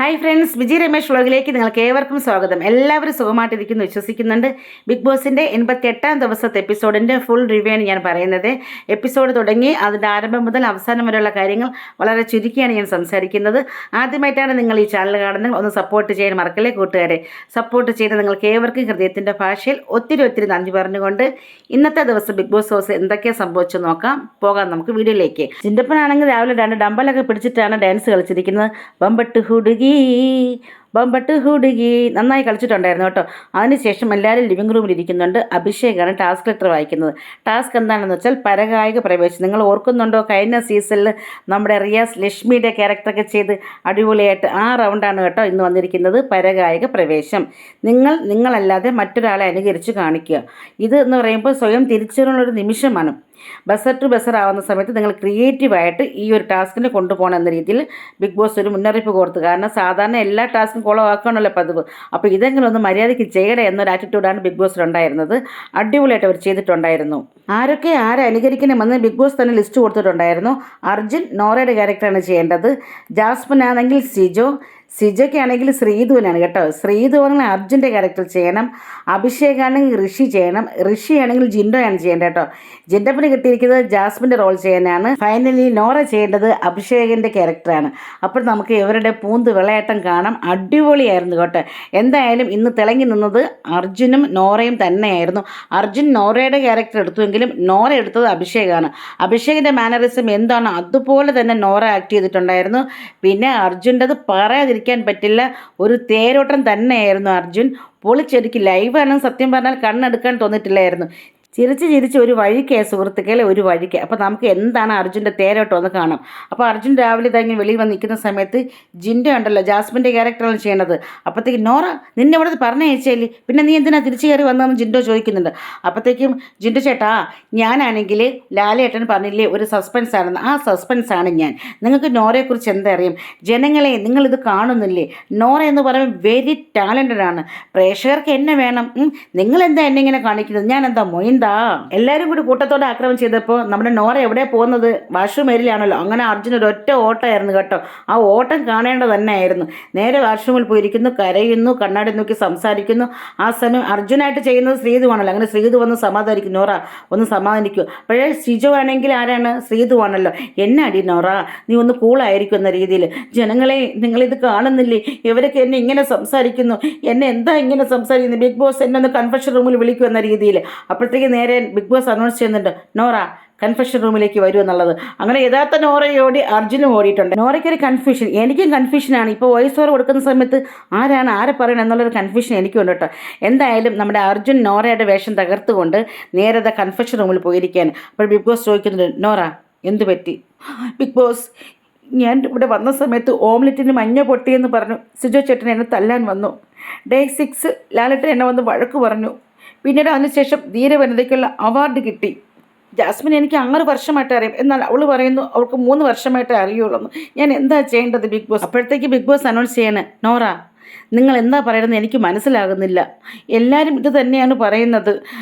Hi friends, Vijay Ramesh വ്ളോഗിലേക്ക് നിങ്ങൾക്ക് ഏവർക്കും സ്വാഗതം. എല്ലാവരും സുഖമായിട്ടിരിക്കുന്നു വിശ്വസിക്കുന്നുണ്ട്. ബിഗ് ബോസിൻ്റെ 88-ാം ദിവസത്തെ എപ്പിസോഡിൻ്റെ ഫുൾ റിവ്യൂ ആണ് ഞാൻ പറയുന്നത്. എപ്പിസോഡ് തുടങ്ങി അതിൻ്റെ ആരംഭം മുതൽ അവസാനം വരെയുള്ള കാര്യങ്ങൾ വളരെ ചുരുക്കിയാണ് ഞാൻ സംസാരിക്കുന്നത്. ആദ്യമായിട്ടാണ് നിങ്ങൾ ഈ ചാനൽ കാണുന്നത്, ഒന്ന് സപ്പോർട്ട് ചെയ്യാൻ മറക്കല്ലേ കൂട്ടുകാരെ. സപ്പോർട്ട് ചെയ്ത് നിങ്ങൾക്ക് ഏവർക്കും ഹൃദയത്തിൻ്റെ ഭാഷയിൽ ഒത്തിരി നന്ദി പറഞ്ഞുകൊണ്ട് ഇന്നത്തെ ദിവസം ബിഗ് ബോസ് ഹൗസ് എന്തൊക്കെയാണ് സംഭവിച്ചു നോക്കാം. പോകാം നമുക്ക് വീഡിയോയിലേക്ക്. ചിന്തപ്പനാണെങ്കിൽ രാവിലെ 2 ഡമ്പലൊക്കെ പിടിച്ചിട്ടാണ് ഡാൻസ് കളിച്ചിരിക്കുന്നത്. ബമ്പട്ട് ഹുടുകി ബമ്പട്ട് ഹുടുകി നന്നായി കളിച്ചിട്ടുണ്ടായിരുന്നു കേട്ടോ. അതിനുശേഷം എല്ലാവരും ലിവിംഗ് റൂമിൽ ഇരിക്കുന്നുണ്ട്. അഭിഷേകാണ് ടാസ്ക് ലെറ്റർ വായിക്കുന്നത്. ടാസ്ക് എന്താണെന്ന് വെച്ചാൽ പരകായിക പ്രവേശം. നിങ്ങൾ ഓർക്കുന്നുണ്ടോ, കഴിഞ്ഞ സീസണിൽ നമ്മുടെ റിയാസ് ലക്ഷ്മിയുടെ ക്യാരക്ടറൊക്കെ ചെയ്ത് അടിപൊളിയായിട്ട് ആ റൗണ്ടാണ് കേട്ടോ ഇന്ന് വന്നിരിക്കുന്നത്. പരകായിക പ്രവേശം. നിങ്ങളല്ലാതെ മറ്റൊരാളെ അനുകരിച്ച് കാണിക്കുക. ഇത് എന്ന് പറയുമ്പോൾ സ്വയം തിരിച്ചറിയുള്ളൊരു നിമിഷമാണ്. ബസർ ടു ബസർ ആവുന്ന സമയത്ത് നിങ്ങൾ ക്രിയേറ്റീവായിട്ട് ഈ ഒരു ടാസ്കിനെ കൊണ്ടുപോകണം എന്ന രീതിയിൽ ബിഗ് ബോസ് ഒരു മുന്നറിയിപ്പ് കൊടുത്തു. കാരണം സാധാരണ എല്ലാ ടാസ്കും കുളമാക്കണമല്ലോ പതിവ്. അപ്പോൾ ഇതെങ്കിലും ഒന്ന് മര്യാദയ്ക്ക് ചെയ്യണേ എന്നൊരു ആറ്റിറ്റ്യൂഡാണ് ബിഗ് ബോസിലുണ്ടായിരുന്നത്. അടിപൊളിയായിട്ട് അവർ ചെയ്തിട്ടുണ്ടായിരുന്നു. ആരെ അനുകരിക്കണമെന്ന് ബിഗ് ബോസ് തന്നെ ലിസ്റ്റ് കൊടുത്തിട്ടുണ്ടായിരുന്നു. അർജുൻ നോറയുടെ ക്യാരക്ടറാണ് ചെയ്യേണ്ടത്. ജാസ്മിൻ ആണെങ്കിൽ സിജോയ്ക്കാണെങ്കിൽ ശ്രീധുവിനാണ് കേട്ടോ. ശ്രീധുവാണെങ്കിൽ അർജുൻ്റെ ക്യാരക്ടർ ചെയ്യണം. അഭിഷേകാണെങ്കിൽ ഋഷി ചെയ്യണം. ഋഷിയാണെങ്കിൽ ജിൻഡോയാണ് ചെയ്യേണ്ടത് കേട്ടോ. ജിൻഡപ്പിന് കിട്ടിയിരിക്കുന്നത് ജാസ്മിൻ്റെ റോൾ ചെയ്യാനാണ്. ഫൈനലി നോറ ചെയ്യേണ്ടത് അഭിഷേകിൻ്റെ ക്യാരക്ടറാണ്. അപ്പോൾ നമുക്ക് ഇവരുടെ പൂന്ത് വിളയാട്ടം കാണാം. അടിപൊളിയായിരുന്നു കേട്ടോ. എന്തായാലും ഇന്ന് തിളങ്ങി നിന്നത് അർജുനും നോറയും തന്നെയായിരുന്നു. അർജുൻ നോറയുടെ ക്യാരക്ടർ എടുത്തുവെങ്കിലും നോറ എടുത്തത് അഭിഷേകാണ്. അഭിഷേകിൻ്റെ മാനറിസം എന്താണ് അതുപോലെ തന്നെ നോറ ആക്ട് ചെയ്തിട്ടുണ്ടായിരുന്നു. പിന്നെ അർജുൻ്റെത് പറയാതിരിക്കാൻ പറ്റില്ല, ഒരു തേരോട്ടം തന്നെയായിരുന്നു അർജുൻ. പൊളിച്ചൊരുക്കി. ലൈവാണ് സത്യം പറഞ്ഞാൽ കണ്ണെടുക്കാൻ തോന്നിയിട്ടില്ലായിരുന്നു. ചിരിച്ച് ഒരു വഴിക്ക് സുഹൃത്തുക്കളെ, ഒരു വഴിക്ക്. അപ്പോൾ നമുക്ക് എന്താണ് അർജുൻ്റെ തേരോട്ടം ഒന്ന് കാണാം. അപ്പോൾ അർജുൻ രാവിലെ ഇതങ്ങനെ വെളിയിൽ വന്ന് നിൽക്കുന്ന സമയത്ത് ജിൻഡോ ഉണ്ടല്ലോ, ജാസ്മിൻ്റെ ക്യാരക്ടറാണ് ചെയ്യണത്. അപ്പോഴത്തേക്കും നോറ നിന്നെ ഇവിടെ പറഞ്ഞയച്ചേലി, പിന്നെ നീ എന്തിനാ തിരിച്ചു കയറി വന്നതെന്ന് ജിൻഡോ ചോദിക്കുന്നുണ്ട്. അപ്പോഴത്തേക്കും ജിൻഡോ ചേട്ടാ, ഞാനാണെങ്കിൽ ലാലേട്ടൻ പറഞ്ഞില്ലേ ഒരു സസ്പെൻസ് ആണെന്ന്, ആ സസ്പെൻസാണ് ഞാൻ. നിങ്ങൾക്ക് നോറയെക്കുറിച്ച് എന്തറിയാം? ജനങ്ങളെ നിങ്ങളിത് കാണുന്നില്ലേ? നോറ എന്ന് പറയുമ്പോൾ വെരി ടാലൻറ്റഡ് ആണ്. പ്രേക്ഷകർക്ക് എന്നെ വേണം. നിങ്ങളെന്താ എന്നെ ഇങ്ങനെ കാണിക്കുന്നത്? ഞാൻ എന്താ മൊയിൻ? എല്ലാവരും കൂടി കൂട്ടത്തോടെ ആക്രമണം ചെയ്തപ്പോൾ നമ്മുടെ നോറ എവിടെ പോകുന്നത്? വാഷ്റൂം ഏരിയയിലാണല്ലോ. അങ്ങനെ അർജുൻ ഒരു ഒറ്റ ഓട്ടമായിരുന്നു കേട്ടോ. ആ ഓട്ടം കാണേണ്ടത് തന്നെയായിരുന്നു. നേരെ വാഷ്റൂമിൽ പോയിരിക്കുന്നു, കരയുന്നു, കണ്ണാടി നോക്കി സംസാരിക്കുന്നു. ആ സമയം അർജുനായിട്ട് ചെയ്യുന്നത് ശ്രീധുവാണല്ലോ. അങ്ങനെ ശ്രീധു വന്ന് സമാധാനിക്കും. നോറ ഒന്ന് സമാധാനിക്കൂ. പക്ഷേ സിജോ ആണെങ്കിൽ ആരാണ്? ശ്രീധുവാണല്ലോ. എന്നാടി നോറ, നീ ഒന്ന് കൂളായിരിക്കും എന്ന രീതിയിൽ. ജനങ്ങളെ നിങ്ങളിത് കാണുന്നില്ലേ? ഇവരൊക്കെ എന്നെ ഇങ്ങനെ സംസാരിക്കുന്നു, എന്നെ എന്താ ഇങ്ങനെ സംസാരിക്കുന്നത്? ബിഗ് ബോസ് എന്നെ ഒന്ന് കൺഫെഷൻ റൂമിൽ വിളിക്കും എന്ന രീതിയിൽ. അപ്പോഴത്തേക്ക് നേരെ ബിഗ് ബോസ് അനൗൺസ് ചെയ്യുന്നുണ്ട്, നോറ കൺഫെഷൻ റൂമിലേക്ക് വരും എന്നുള്ളത്. അങ്ങനെ യഥാർത്ഥ നോറയോടി അർജുനും ഓടിയിട്ടുണ്ട്. നോറയ്ക്കൊരു കൺഫ്യൂഷൻ, എനിക്കും കൺഫ്യൂഷനാണ്. ഇപ്പോൾ വോയിസ് ഓവർ കൊടുക്കുന്ന സമയത്ത് ആരെ പറയണം എന്നുള്ളൊരു കൺഫ്യൂഷൻ എനിക്കും ഉണ്ട് കേട്ടോ. എന്തായാലും നമ്മുടെ അർജുൻ നോറയുടെ വേഷം തകർത്തുകൊണ്ട് നേരെ കൺഫെഷൻ റൂമിൽ പോയിരിക്കുകയാണ്. അപ്പോൾ ബിഗ് ബോസ് ചോദിക്കുന്നുണ്ട്, നോറ എന്തു പറ്റി? ബിഗ് ബോസ്, ഞാൻ ഇവിടെ വന്ന സമയത്ത് ഓംലെറ്റിന് മഞ്ഞ പൊട്ടിയെന്ന് പറഞ്ഞു. സിജോ ചേട്ടൻ എന്നെ തല്ലാൻ വന്നു. ഡേ 6 ലാലേട്ടൻ എന്നെ വന്ന് വഴക്ക് പറഞ്ഞു. പിന്നീട് അതിനുശേഷം ധീരവനിതയ്ക്കുള്ള അവാർഡ് കിട്ടി. ജാസ്മിൻ എനിക്ക് 6 വർഷമായിട്ട് അറിയാം, എന്നാൽ അവൾ പറയുന്നു അവൾക്ക് 3 വർഷമായിട്ടേ അറിയുള്ളൂ. ഞാൻ എന്താ ചെയ്യേണ്ടത് ബിഗ് ബോസ്? അപ്പോഴത്തേക്ക് ബിഗ് ബോസ് അനൗൺസ് ചെയ്യാണ്, നോറ നിങ്ങൾ എന്താ പറയുന്നത് എനിക്ക് മനസ്സിലാകുന്നില്ല. എല്ലാവരും ഇത് തന്നെയാണ് പറയുന്നത്.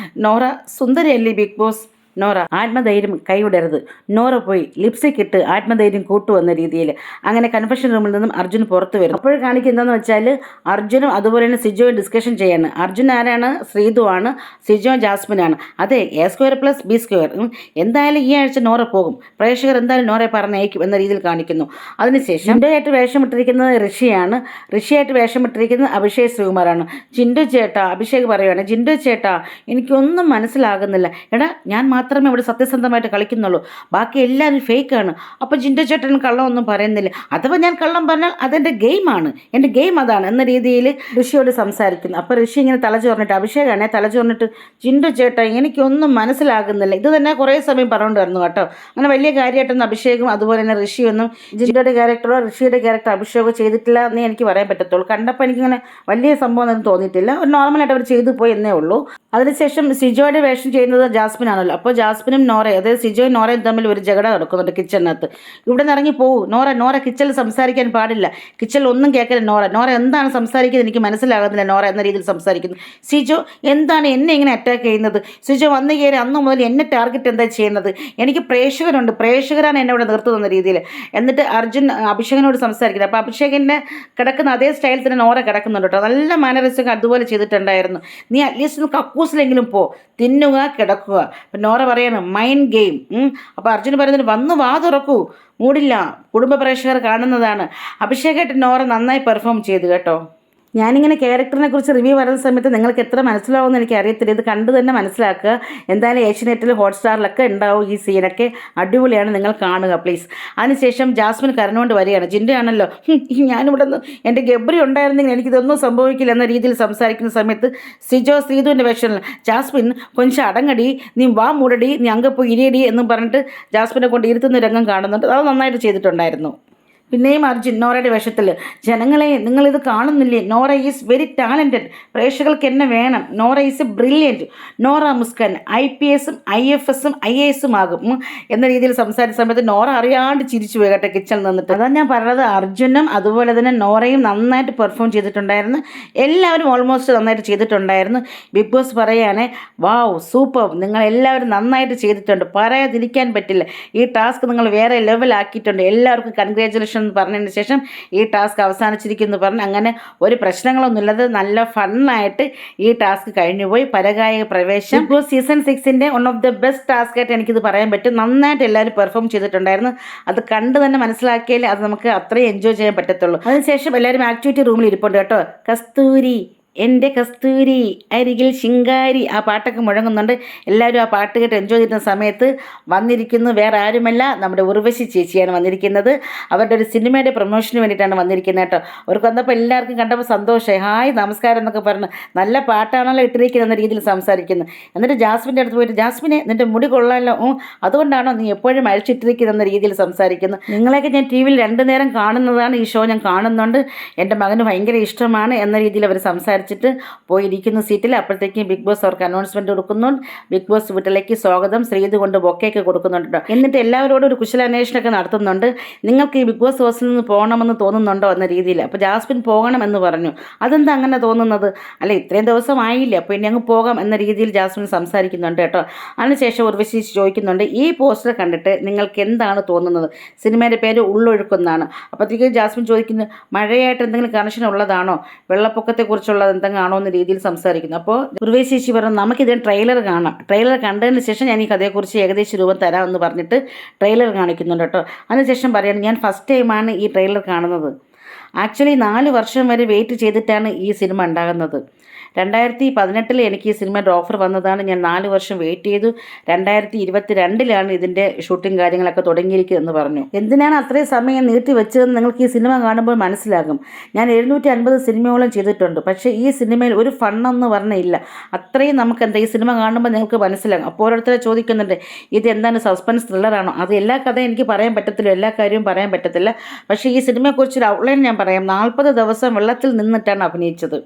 നോറ സുന്ദരിയല്ലേ ബിഗ് ബോസ്? നോറ ആത്മധൈര്യം കൈവിടരുത്. നോറ പോയി ലിപ്സ്റ്റിക് ഇട്ട് ആത്മധൈര്യം കൂട്ടുവന്ന രീതിയിൽ അങ്ങനെ കൺഫെഷൻ റൂമിൽ നിന്നും അർജുൻ പുറത്തു വരും. അപ്പോൾ കാണിക്കുന്നതെന്ന് വെച്ചാൽ അർജുനും അതുപോലെ തന്നെ സിജോയും ഡിസ്കഷൻ ചെയ്യാണ്. അർജുൻ ആരാണ്? ശ്രീധു ആണ്. സിജോ ജാസ്മിനാണ്. അതെ, A²+B². എന്തായാലും ഈ ആഴ്ച നോറ പോകും. പ്രേക്ഷകർ എന്തായാലും നോറയെ പറഞ്ഞയക്കും എന്ന രീതിയിൽ കാണിക്കുന്നു. അതിനുശേഷം ജിൻഡോയായിട്ട് വേഷമിട്ടിരിക്കുന്നത് ഋഷിയാണ്. ഋഷിയായിട്ട് വേഷമിട്ടിരിക്കുന്നത് അഭിഷേക് ശ്രീകുമാറാണ്. ജിൻഡോ ചേട്ടാ, അഭിഷേക് പറയുവാണ്, ജിൻഡോ ചേട്ടാ എനിക്കൊന്നും മനസ്സിലാകുന്നില്ല. എടാ ഞാൻ മാത്രമേ ഇവിടെ സത്യസന്ധമായിട്ട് കളിക്കുന്നുള്ളൂ, ബാക്കി എല്ലാവരും ഫേക്കാണ്. അപ്പോൾ ജിൻഡോ ചേട്ടൻ കള്ളമൊന്നും പറയുന്നില്ല. അഥവാ ഞാൻ കള്ളം പറഞ്ഞാൽ അതെൻ്റെ ഗെയിമാണ്, എൻ്റെ ഗെയിം അതാണ് എന്ന രീതിയിൽ ഋഷിയോട് സംസാരിക്കുന്നു. അപ്പോൾ ഋഷി ഇങ്ങനെ തലചോർന്നിട്ട്, അഭിഷേകാണെ തലചോർന്നിട്ട്, ജിൻഡോ ചേട്ടാ എനിക്കൊന്നും മനസ്സിലാകുന്നില്ല. ഇത് തന്നെ കുറേ സമയം പറഞ്ഞുകൊണ്ടിരുന്നു കേട്ടോ. അങ്ങനെ വലിയ കാര്യമായിട്ടൊന്നും അഭിഷേകും അതുപോലെ തന്നെ ഋഷിയൊന്നും ജിൻഡോയുടെ ക്യാരക്ടറോ ഋഷിയുടെ ക്യാരക്ടർ അഭിഷേകോ ചെയ്തിട്ടില്ല എന്നേ എനിക്ക് പറയാൻ പറ്റത്തുള്ളൂ. കണ്ടപ്പോൾ എനിക്കിങ്ങനെ വലിയ സംഭവം ഒന്നും തോന്നിയിട്ടില്ല. ഒരു നോർമലായിട്ട് അവർ ചെയ്തു പോയി എന്നേ ഉള്ളൂ. അതിനുശേഷം സിജോയുടെ വേഷം ചെയ്യുന്നത് ജാസ്മിൻ ആണല്ലോ. അപ്പോൾ അപ്പോൾ ജാസ്മിനും നോറയും അതായത് സിജോയും നോറയും തമ്മിൽ ഒരു ജഗട നടക്കുന്നുണ്ട് കിച്ചണിനകത്ത്. ഇവിടെ നിന്ന് ഇറങ്ങി പോകൂ നോറ കിച്ചണിൽ സംസാരിക്കാൻ പാടില്ല, കിച്ചണിൽ ഒന്നും കേൾക്കില്ല നോറ എന്താണ് സംസാരിക്കുന്നത് എനിക്ക് മനസ്സിലാകുന്നില്ല നോറ എന്ന രീതിയിൽ സംസാരിക്കുന്നു. സിജോ എന്താണ് എന്നെ ഇങ്ങനെ അറ്റാക്ക് ചെയ്യുന്നത്, സിജോ വന്നു കയറി അന്ന് മുതൽ എന്നെ ടാർഗറ്റ് എന്താ ചെയ്യുന്നത്, എനിക്ക് പ്രേക്ഷകരാണ് എന്നെ ഇവിടെ നിർത്തുന്ന രീതിയിൽ. എന്നിട്ട് അർജുൻ അഭിഷേകിനോട് സംസാരിക്കുന്നത്. അപ്പോൾ അഭിഷേകിൻ്റെ കിടക്കുന്ന അതേ സ്റ്റൈൽ തന്നെ നോറ കിടക്കുന്നുണ്ട് കേട്ടോ. നല്ല മാനറിസം അതുപോലെ ചെയ്തിട്ടുണ്ടായിരുന്നു. നീ അറ്റ്ലീസ്റ്റ് കക്കൂസിലെങ്കിലും പോ, തിന്നുക കിടക്കുക. അപ്പം നോറ പറയാണ് മൈൻഡ് ഗെയിം. അപ്പോൾ അർജുൻ പറയുന്നത് വന്ന് വാ തുറക്കൂ, മൂടില്ല, കുടുംബ പ്രേക്ഷകർ കാണുന്നതാണ്. അഭിഷേകായിട്ട് നോറ നന്നായി പെർഫോം ചെയ്തു കേട്ടോ. ഞാനിങ്ങനെ ക്യാരക്ടറിനെ കുറിച്ച് റിവ്യൂ പറയുന്ന സമയത്ത് നിങ്ങൾക്ക് എത്ര മനസ്സിലാവുമെന്ന് എനിക്ക് അറിയത്തില്ല. ഇത് കണ്ടു തന്നെ മനസ്സിലാക്കുക. എന്തായാലും ഏഷ്യനെറ്റിൽ ഹോട്ട്സ്റ്റാറിലൊക്കെ ഉണ്ടാവും ഈ സീനൊക്കെ. അടിപൊളിയാണ്, നിങ്ങൾ കാണുക പ്ലീസ്. അതിനുശേഷം ജാസ്മിൻ കരഞ്ഞുകൊണ്ട് വരികയാണ്. ജിൻഡോ ആണല്ലോ ഞാനിവിടെ നിന്ന് എൻ്റെ ഗബ്രി ഉണ്ടായിരുന്നെങ്കിൽ എനിക്കിതൊന്നും സംഭവിക്കില്ല എന്ന രീതിയിൽ സംസാരിക്കുന്ന സമയത്ത് സിജോ ശ്രീധുവിൻ്റെ വേഷനിൽ ജാസ്മിൻ കൊഞ്ചം അടങ്ങടി, നീ വാ മൂടടി, നീ അങ്ങ് ഇരിയടി എന്നും പറഞ്ഞിട്ട് ജാസ്മിനെ കൊണ്ട് ഇരുത്തുന്ന രംഗം കാണുന്നുണ്ട്. അത് നന്നായിട്ട് ചെയ്തിട്ടുണ്ടായിരുന്നു. പിന്നെയും അർജുൻ നോറയുടെ വേഷത്തിൽ ജനങ്ങളെ നിങ്ങളിത് കാണുന്നില്ലേ, നോറ ഈസ് വെരി ടാലൻറ്റഡ്, പ്രേക്ഷകർക്ക് എന്നെ വേണം, Nora is brilliant, Nora Muskan IPS IFS IAS ആകും എന്ന രീതിയിൽ സംസാരിച്ച സമയത്ത് നോറ അറിയാണ്ട് ചിരിച്ചു പോയി കേട്ടോ കിച്ചണിൽ നിന്നിട്ട്. അതാണ് ഞാൻ പറഞ്ഞത്, അർജുനും അതുപോലെ തന്നെ നോറയും നന്നായിട്ട് പെർഫോം ചെയ്തിട്ടുണ്ടായിരുന്നു. എല്ലാവരും ഓൾമോസ്റ്റ് നന്നായിട്ട് ചെയ്തിട്ടുണ്ടായിരുന്നു. ബിഗ് ബോസ് പറയാനേ വാവ് സൂപ്പർ, നിങ്ങൾ എല്ലാവരും നന്നായിട്ട് ചെയ്തിട്ടുണ്ട്, പറയാതിരിക്കാൻ പറ്റില്ല. ഈ ടാസ്ക് നിങ്ങൾ വേറെ ലെവലാക്കിയിട്ടുണ്ട്, എല്ലാവർക്കും കൺഗ്രാജുലേഷൻ എന്ന് പറഞ്ഞതിന് ശേഷം ഈ ടാസ്ക് അവസാനിച്ചിരിക്കുന്നു പറഞ്ഞ് അങ്ങനെ ഒരു പ്രശ്നങ്ങളൊന്നുമില്ലാതെ നല്ല ഫണ്ണായിട്ട് ഈ ടാസ്ക് കഴിഞ്ഞുപോയി. പരകായിക പ്രവേശം ഇപ്പോൾ സീസൺ 6ൻ്റെ one of the best task ആയിട്ട് എനിക്കിത് പറയാൻ പറ്റും. നന്നായിട്ട് എല്ലാവരും പെർഫോം ചെയ്തിട്ടുണ്ടായിരുന്നു. അത് കണ്ട് തന്നെ മനസ്സിലാക്കിയാലേ അത് നമുക്ക് അത്രയും എൻജോയ് ചെയ്യാൻ പറ്റത്തുള്ളൂ. അതിനുശേഷം എല്ലാവരും ആക്ടിവിറ്റി റൂമിൽ ഇരിപ്പുണ്ട് കേട്ടോ. കസ്തൂരി എൻ്റെ കസ്തൂരി അരികിൽ ശിങ്കാരി ആ പാട്ടൊക്കെ മുഴങ്ങുന്നുണ്ട്. എല്ലാവരും ആ പാട്ട് കേട്ട് എൻജോയ് ചെയ്യുന്ന സമയത്ത് വന്നിരിക്കുന്നു വേറെ ആരുമല്ല, നമ്മുടെ ഉർവശി ചേച്ചിയാണ് വന്നിരിക്കുന്നത്. അവരുടെ ഒരു സിനിമയുടെ പ്രൊമോഷന് വേണ്ടിയിട്ടാണ് വന്നിരിക്കുന്നത് കേട്ടോ. അവർക്ക് വന്നപ്പോൾ എല്ലാവർക്കും കണ്ടപ്പോൾ സന്തോഷമായി. ഹായ് നമസ്കാരം എന്നൊക്കെ പറഞ്ഞ് നല്ല പാട്ടാണല്ലോ ഇട്ടിരിക്കുന്നത് എന്ന രീതിയിൽ സംസാരിക്കുന്നു. എന്നിട്ട് ജാസ്മിൻ്റെ അടുത്ത് പോയിട്ട് ജാസ്മിനെ നിൻ്റെ മുടി കൊള്ളാമല്ലോ, അതുകൊണ്ടാണോ നീ എപ്പോഴും അഴിച്ചിട്ടിരിക്കുന്നത് എന്ന രീതിയിൽ സംസാരിക്കുന്നു. നിങ്ങളെയൊക്കെ ഞാൻ TV-യിൽ 2 നേരം കാണുന്നതാണ്, ഈ ഷോ ഞാൻ കാണുന്നുണ്ട്, എൻ്റെ മകന് ഭയങ്കര ഇഷ്ടമാണ് എന്ന രീതിയിൽ അവർ സംസാരിച്ചിട്ട് പോയിരിക്കുന്ന സീറ്റിൽ. അപ്പോഴത്തേക്കും ബിഗ് ബോസ് അവർക്ക് അനൗൺസ്മെൻറ്റ് കൊടുക്കുന്നുണ്ട്. ബിഗ് ബോസ് വീട്ടിലേക്ക് സ്വാഗതം ശ്രീധു കൊണ്ട് ബൊക്കെയൊക്കെ കൊടുക്കുന്നുണ്ട്. എന്നിട്ട് എല്ലാവരോടും ഒരു കുശലാന്വേഷണമൊക്കെ നടത്തുന്നുണ്ട്. നിങ്ങൾക്ക് ഈ ബിഗ് ബോസ് ഹൗസിൽ നിന്ന് പോകണമെന്ന് തോന്നുന്നുണ്ടോ എന്ന രീതിയിൽ. അപ്പോൾ ജാസ്മിൻ പോകണമെന്ന് പറഞ്ഞു. അതെന്താ അങ്ങനെ തോന്നുന്നത്, അല്ല ഇത്രയും ദിവസം ആയില്ലേ, അപ്പോൾ ഇനി അങ്ങ് പോകാം എന്ന രീതിയിൽ ജാസ്മിൻ സംസാരിക്കുന്നുണ്ട് കേട്ടോ. അതിനുശേഷം ഉർവശി ചോദിക്കുന്നുണ്ട് ഈ പോസ്റ്റർ കണ്ടിട്ട് നിങ്ങൾക്ക് എന്താണ് തോന്നുന്നത്, സിനിമയുടെ പേര് ഉള്ളൊഴുക്കുന്നാണ്. അപ്പോഴത്തേക്കും ജാസ്മിൻ ചോദിക്കുന്നു മഴയായിട്ട് എന്തെങ്കിലും കണക്ഷൻ ഉള്ളതാണോ, വെള്ളപ്പൊക്കത്തെക്കുറിച്ചുള്ളത് എന്തെങ്കിലും ആണോ എന്ന രീതിയിൽ സംസാരിക്കുന്നു. അപ്പോൾ ഉർവശി ചേച്ചി പറഞ്ഞു നമുക്കിതിന് ട്രെയിലർ കാണാം, ട്രെയിലർ കണ്ടതിന് ശേഷം ഞാൻ ഈ കഥയെക്കുറിച്ച് ഏകദേശം രൂപം തരാമെന്ന് പറഞ്ഞിട്ട് ട്രെയിലർ കാണിക്കുന്നുണ്ട് കേട്ടോ. അതിനുശേഷം പറയുകയാണ് ഞാൻ ഫസ്റ്റ് ടൈമാണ് ഈ ട്രെയിലർ കാണുന്നത്. ആക്ച്വലി 4 വർഷം വരെ വെയിറ്റ് ചെയ്തിട്ടാണ് ഈ സിനിമ ഉണ്ടാകുന്നത്. 2018 എനിക്ക് ഈ സിനിമയുടെ ഓഫർ വന്നതാണ്. ഞാൻ 4 വർഷം വെയിറ്റ് ചെയ്തു. 2022 ഇതിൻ്റെ ഷൂട്ടിംഗ് കാര്യങ്ങളൊക്കെ തുടങ്ങിയിരിക്കുന്നതെന്ന് പറഞ്ഞു. എന്തിനാണ് അത്രയും സമയം നീട്ടി വെച്ചതെന്ന് നിങ്ങൾക്ക് ഈ സിനിമ കാണുമ്പോൾ മനസ്സിലാകും. ഞാൻ 750 സിനിമയോളം ചെയ്തിട്ടുണ്ട്, പക്ഷേ ഈ സിനിമയിൽ ഒരു ഫണ്ണെന്ന് പറഞ്ഞില്ല. അത്രയും നമുക്ക് എന്താ ഈ സിനിമ കാണുമ്പോൾ നിങ്ങൾക്ക് മനസ്സിലാകും. അപ്പോൾ ഓരോരുത്തരെ ചോദിക്കുന്നുണ്ട് ഇത് എന്താണ് സസ്പെൻസ് ത്രില്ലറാണോ, അത് എല്ലാ കഥയും എനിക്ക് പറയാൻ പറ്റത്തില്ല, എല്ലാ കാര്യവും പറയാൻ പറ്റത്തില്ല. പക്ഷേ ഈ സിനിമയെക്കുറിച്ചൊരു ഔട്ട്ലൈൻ ഞാൻ പറയാം. 40 ദിവസം വെള്ളത്തിൽ നിന്നിട്ടാണ് അഭിനയിച്ചത്.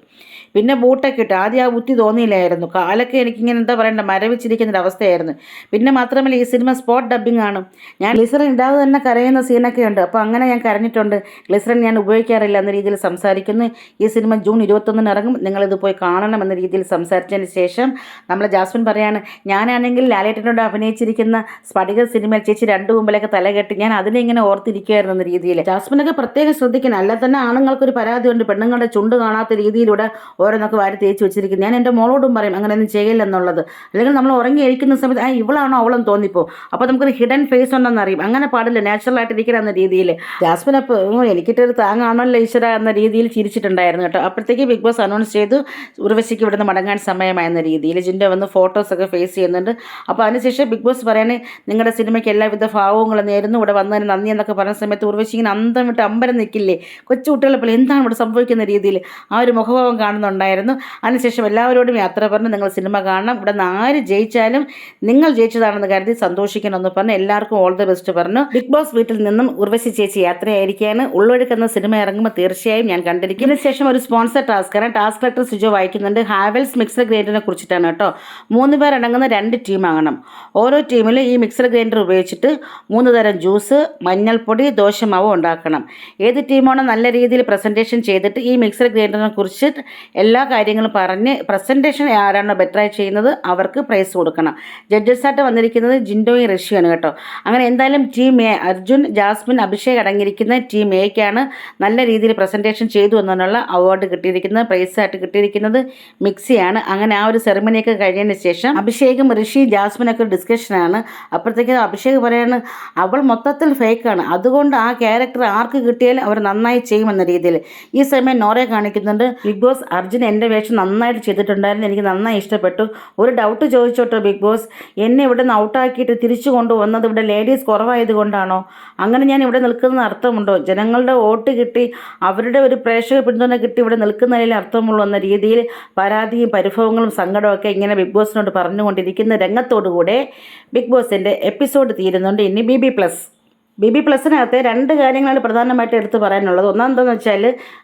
പിന്നെ ബൂട്ടൊക്കെ ഇട്ട് ആദ്യം ആ ബുദ്ധി തോന്നിയില്ലായിരുന്നു, കാലൊക്കെ എനിക്കിങ്ങനെ എന്താ പറയണ്ട മരവിച്ചിരിക്കുന്നൊരവസ്ഥയായിരുന്നു. പിന്നെ മാത്രമല്ല ഈ സിനിമ സ്പോട്ട് ഡബ്ബിംഗ് ആണ്. ഞാൻ ഗ്ലിസറിൻ ഇടാതെ തന്നെ കരയുന്ന സീനൊക്കെ ഉണ്ട്. അപ്പോൾ അങ്ങനെ ഞാൻ കരഞ്ഞിട്ടുണ്ട്. ഗ്ലിസറിൻ ഞാൻ ഉപയോഗിക്കാറില്ല എന്ന രീതിയിൽ സംസാരിക്കുന്നു. ഈ സിനിമ ജൂൺ 21 ഇറങ്ങും, നിങ്ങളിത് പോയി കാണണം എന്ന രീതിയിൽ സംസാരിച്ചതിന് ശേഷം നമ്മളെ ജാസ്മിൻ പറയാണ് ഞാനാണെങ്കിൽ ലാലേട്ടനോട് അഭിനയിച്ചിരിക്കുന്ന സ്ഫടിക സിനിമയിൽ ചേച്ചി 2 മുമ്പിലൊക്കെ തലകെട്ടി ഞാൻ അതിനെ ഇങ്ങനെ ഓർത്തിരിക്കുകയായിരുന്നു എന്ന രീതിയിൽ. ജാസ്മിനൊക്കെ പ്രത്യേകം ശ്രദ്ധിക്കണം, അല്ല തന്നെ ആണുങ്ങൾക്കൊരു പരാതിയുണ്ട്, പെണ്ണുങ്ങളുടെ ചുണ്ട് കാണാത്ത രീതിയിലൂടെ ഓരോന്നൊക്കെ വാരി തേച്ച് വെച്ചിരിക്കുന്നത്. ഞാൻ എൻ്റെ മോളോടും പറയും അങ്ങനെയൊന്നും ചെയ്യില്ലെന്നുള്ളത്. അല്ലെങ്കിൽ നമ്മൾ ഉറങ്ങി കഴിക്കുന്ന സമയത്ത് ഇവളാണോ അവളെന്ന് തോന്നിപ്പോ, അപ്പോൾ നമുക്കൊരു ഹിഡൻ ഫേസ് ഉണ്ടെന്ന് അറിയും. അങ്ങനെ പാടില്ല, നാച്ചുറൽ ആയിട്ടിരിക്കണം എന്ന രീതിയിൽ. ജാസ്മിൻ അപ്പോൾ എനിക്കിട്ടൊരു താങ്ങാണല്ലോ ഈശ്വര എന്ന രീതിയിൽ ചിരിച്ചിട്ടുണ്ടായിരുന്നു കേട്ടോ. അപ്പോഴത്തേക്ക് ബിഗ് ബോസ് അനൗൺസ് ചെയ്തു ഉർവശിക്ക് ഇവിടുന്ന് മടങ്ങാൻ സമയമായെന്ന രീതിയിൽ. ജിൻഡോ വന്ന് ഫോട്ടോസൊക്കെ ഫേസ് ചെയ്യുന്നുണ്ട്. അപ്പോൾ അതിനുശേഷം ബിഗ് ബോസ് പറയാണ് നിങ്ങളുടെ സിനിമയ്ക്ക് എല്ലാവിധ ഭാവങ്ങളും നേരുന്നു, ഇവിടെ വന്നതിന് നന്ദി എന്നൊക്കെ പറഞ്ഞ സമയത്ത് ഉർവശി ഇങ്ങനെ അന്തം വിട്ട് അമ്പരം നിൽക്കില്ലേ, കൊച്ചു കുട്ടികളെ പോലെ എന്താണ് ഇവിടെ സംഭവിക്കുന്ന രീതിയിൽ ആ ഒരു മുഖഭാവം കാണുന്നുണ്ടായിരുന്നു. അതിനുശേഷം എല്ലാവരോടും യാത്ര പറഞ്ഞ് നിങ്ങൾ സിനിമ കാണണം, ഇവിടെ നിന്ന് ആര് ജയിച്ചാലും നിങ്ങൾ ജയിച്ചതാണെന്ന് കരുതി സന്തോഷിക്കണമെന്ന് പറഞ്ഞ് എല്ലാവർക്കും ഓൾ ദ ബെസ്റ്റ് പറഞ്ഞു. ബിഗ് ബോസ് വീട്ടിൽ നിന്നും ഉർവശി ചേച്ചി യാത്രയായിരിക്കുകയാണ്. ഉള്ളൊഴുക്കുന്ന സിനിമ ഇറങ്ങുമ്പോൾ തീർച്ചയായും ഞാൻ കണ്ടിരിക്കും. ഇതിനുശേഷം ഒരു സ്പോൺസർ ടാസ്ക്കാണ്. ടാസ്ക് കളക്ടർ സിജോ വായിക്കുന്നുണ്ട്. ഹാവൽസ് മിക്സർ ഗ്രൈൻഡറിനെ കുറിച്ചിട്ടാണ് കേട്ടോ. 3 പേർ അടങ്ങുന്ന 2 ടീമാകണം. ഓരോ ടീമിലും ഈ മിക്സർ ഗ്രൈൻഡർ ഉപയോഗിച്ചിട്ട് 3 തരം ജ്യൂസ്, മഞ്ഞൾപ്പൊടി, ദോശമാവ് ഉണ്ടാക്കണം. ഏത് ടീമാണോ നല്ല രീതിയിൽ പ്രസൻറ്റേഷൻ ചെയ്തിട്ട് ഈ മിക്സർ ഗ്രൈൻഡറിനെ കുറിച്ച് എല്ലാ കാര്യങ്ങളും പറഞ്ഞ് പ്രസൻറ്റേഷൻ ആരാണോ ബെറ്ററായി ചെയ്യുന്നത് അവർക്ക് പ്രൈസ് കൊടുക്കണം. ജഡ്ജസായിട്ട് വന്നിരിക്കുന്നത് ജിൻഡോയും ഋഷിയാണ് കേട്ടോ. അങ്ങനെ എന്തായാലും team A Arjun, Jasmine, Abhishek അടങ്ങിയിരിക്കുന്ന ടീം എക്കാണ് നല്ല രീതിയിൽ പ്രസൻറ്റേഷൻ ചെയ്തു എന്നുള്ള അവാർഡ് കിട്ടിയിരിക്കുന്നത്. പ്രൈസായിട്ട് കിട്ടിയിരിക്കുന്നത് മിക്സിയാണ്. അങ്ങനെ ആ ഒരു സെറിമണിയൊക്കെ കഴിഞ്ഞതിന് ശേഷം അഭിഷേകും ഋഷി ജാസ്മിനൊക്കെ ഒരു ഡിസ്കഷനാണ്. അപ്പോഴത്തേക്ക് അഭിഷേക് പറയാണ് അവൾ മൊത്തത്തിൽ ഫേക്കാണ്, അതുകൊണ്ട് ആ ക്യാരക്ടർ ആർക്ക് കിട്ടിയാലും അവർ നന്നായി ചെയ്യുമെന്ന രീതിയിൽ. ഈ സമയം നോറയെ കാണിക്കുന്നുണ്ട്. ബിഗ് ബോസ് അർജുൻ എൻ്റെ വേഷം നന്നായിട്ട് ചെയ്തിട്ടുണ്ടായിരുന്നു, എനിക്ക് നന്നായി ഇഷ്ടപ്പെട്ടു. ഒരു ഡൗട്ട് ചോദിച്ചോട്ടോ ബിഗ് ബോസ്, എന്നെ ഇവിടെ നിന്ന് ഔട്ടാക്കിയിട്ട് തിരിച്ചു കൊണ്ടുവന്നത് ഇവിടെ ലേഡീസ് കുറവായത് കൊണ്ടാണോ? അങ്ങനെ ഞാൻ ഇവിടെ നിൽക്കുന്നത് അർത്ഥമുണ്ടോ? ജനങ്ങളുടെ വോട്ട് കിട്ടി അവരുടെ ഒരു പ്രേക്ഷക പിന്തുണ കിട്ടി ഇവിടെ നിൽക്കുന്നതിൽ അർത്ഥമുള്ളൂ എന്ന രീതിയിൽ പരാതിയും പരിഭവങ്ങളും സങ്കടമൊക്കെ ഇങ്ങനെ ബിഗ് ബോസിനോട് പറഞ്ഞുകൊണ്ടിരിക്കുന്ന രംഗത്തോടുകൂടെ ബിഗ് ബോസിൻ്റെ എപ്പിസോഡ് തീരുന്നുണ്ട്. ഇനി ബി പ്ലസിനകത്ത് 2 കാര്യങ്ങളാണ് പ്രധാനമായിട്ട് എടുത്ത് പറയാനുള്ളത്. ഒന്നാമതെന്ന് വെച്ചാൽ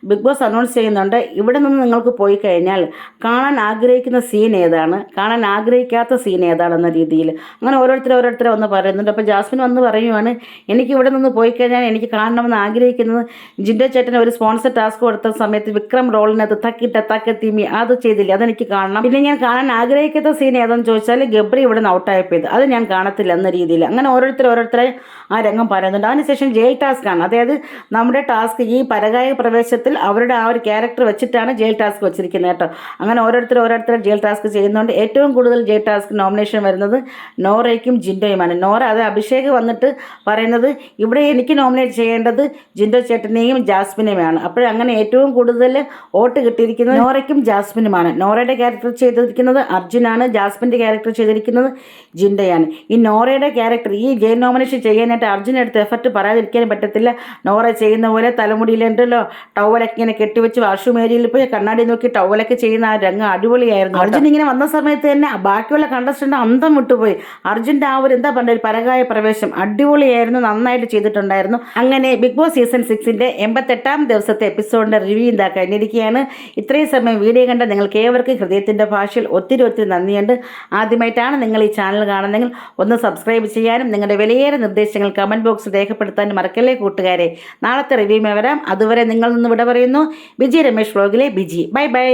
ബിഗ് ബോസ് അനൗൺസ് ചെയ്യുന്നുണ്ട്, ഇവിടെ നിന്ന് നിങ്ങൾക്ക് പോയി കഴിഞ്ഞാൽ കാണാൻ ആഗ്രഹിക്കുന്ന സീൻ ഏതാണ്, കാണാൻ ആഗ്രഹിക്കാത്ത സീൻ ഏതാണെന്ന രീതിയിൽ അങ്ങനെ ഓരോരുത്തരെ വന്ന് പറയുന്നുണ്ട്. അപ്പോൾ ജാസ്മിൻ വന്ന് പറയുവാണ്, എനിക്ക് ഇവിടെ നിന്ന് പോയി കഴിഞ്ഞാൽ എനിക്ക് കാണണമെന്ന് ആഗ്രഹിക്കുന്നത് ജിൻഡോ ചേട്ടന് ഒരു സ്പോൺസർ ടാസ്ക് കൊടുത്ത സമയത്ത് വിക്രം റോളിനകത്ത് തക്കി തീമി അത് ചെയ്തില്ല, അതെനിക്ക് കാണണം. പിന്നെ ഞാൻ കാണാൻ ആഗ്രഹിക്കാത്ത സീൻ ഏതാണെന്ന് ചോദിച്ചാൽ ഗബ്രി ഇവിടെ നിന്ന് ഔട്ടായപ്പോയത്, അത് ഞാൻ കാണത്തില്ല എന്ന രീതിയിൽ അങ്ങനെ ഓരോരുത്തരെ ആ രംഗം പറയുന്നുണ്ട്. അതിനുശേഷം ജയിൽ ടാസ്ക് ആണ്. അതായത് നമ്മുടെ ടാസ്ക് ഈ പരകായ പ്രവേശത്തിൽ അവരുടെ ആ ഒരു ക്യാരക്ടർ വെച്ചിട്ടാണ് ജയിൽ ടാസ്ക് വെച്ചിരിക്കുന്നത് കേട്ടോ. അങ്ങനെ ഓരോരുത്തർ ജയിൽ ടാസ്ക് ചെയ്യുന്നുണ്ട്. ഏറ്റവും കൂടുതൽ ജയിൽ ടാസ്ക് നോമിനേഷൻ വരുന്നത് നോറയ്ക്കും ജിൻഡോയുമാണ്. നോറ അത് അഭിഷേക് വന്നിട്ട് പറയുന്നത് ഇവിടെ എനിക്ക് നോമിനേറ്റ് ചെയ്യേണ്ടത് ജിൻഡോ ചേട്ടനെയും ജാസ്മിനെയുമാണ്. അപ്പോഴങ്ങനെ ഏറ്റവും കൂടുതൽ വോട്ട് കിട്ടിയിരിക്കുന്നത് നോറയ്ക്കും ജാസ്മിനുമാണ്. നോറയുടെ ക്യാരക്ടർ ചെയ്തിരിക്കുന്നത് അർജുനാണ്, ജാസ്മിൻ്റെ ക്യാരക്ടർ ചെയ്തിരിക്കുന്നത് ജിൻഡോയാണ്. ഈ നോറയുടെ ക്യാരക്ടർ ഈ ജയിൽ നോമിനേഷൻ ചെയ്യാനായിട്ട് അർജുൻ എടുത്ത് എഫർട്ട് പറയാതിരിക്കാൻ പറ്റത്തില്ല. നോറ ചെയ്യുന്ന പോലെ തലമുടിയിലുണ്ടല്ലോ ടവലൊക്കെ ഇങ്ങനെ കെട്ടിവെച്ച് വാഷ്റൂം ഏരിയയിൽ പോയി കണ്ണാടി നോക്കി ടവലൊക്കെ ചെയ്യുന്ന ആ രംഗം അടിപൊളിയായിരുന്നു. അർജുൻ ഇങ്ങനെ വന്ന സമയത്ത് തന്നെ ബാക്കിയുള്ള കണ്ടസ്റ്റന്റ് അന്തം വിട്ടുപോയി. അർജുൻ്റെ ആ ഒരു എന്താ പറയുക പരകായ പ്രവേശം അടിപൊളിയായിരുന്നു, നന്നായിട്ട് ചെയ്തിട്ടുണ്ടായിരുന്നു. അങ്ങനെ ബിഗ് ബോസ് സീസൺ 6ന്റെ 88ാം ദിവസത്തെ എപ്പിസോഡിന്റെ റിവ്യൂ ഇതാ കഴിഞ്ഞിരിക്കുകയാണ്. ഇത്രയും സമയം വീഡിയോ കണ്ട നിങ്ങൾക്ക് ഏവർക്കും ഹൃദയത്തിന്റെ ഭാഷയിൽ ഒത്തിരി നന്ദിയുണ്ട്. ആദ്യമായിട്ടാണ് നിങ്ങൾ ഈ ചാനൽ കാണുന്നതെങ്കിൽ ഒന്ന് സബ്സ്ക്രൈബ് ചെയ്യാനും നിങ്ങളുടെ വിലയേറെ നിർദ്ദേശങ്ങൾ കമന്റ് ബോക്സിൽ രേഖപ്പെടുത്താൻ മറക്കല്ലേ കൂട്ടുകാരെ. നാളത്തെ റിവ്യൂമേ വരാം. അതുവരെ നിങ്ങളിൽ നിന്ന് വിട പറയുന്നു. ബിജി രമേശ് വ്ലോഗിലെ ബിജി. ബൈ.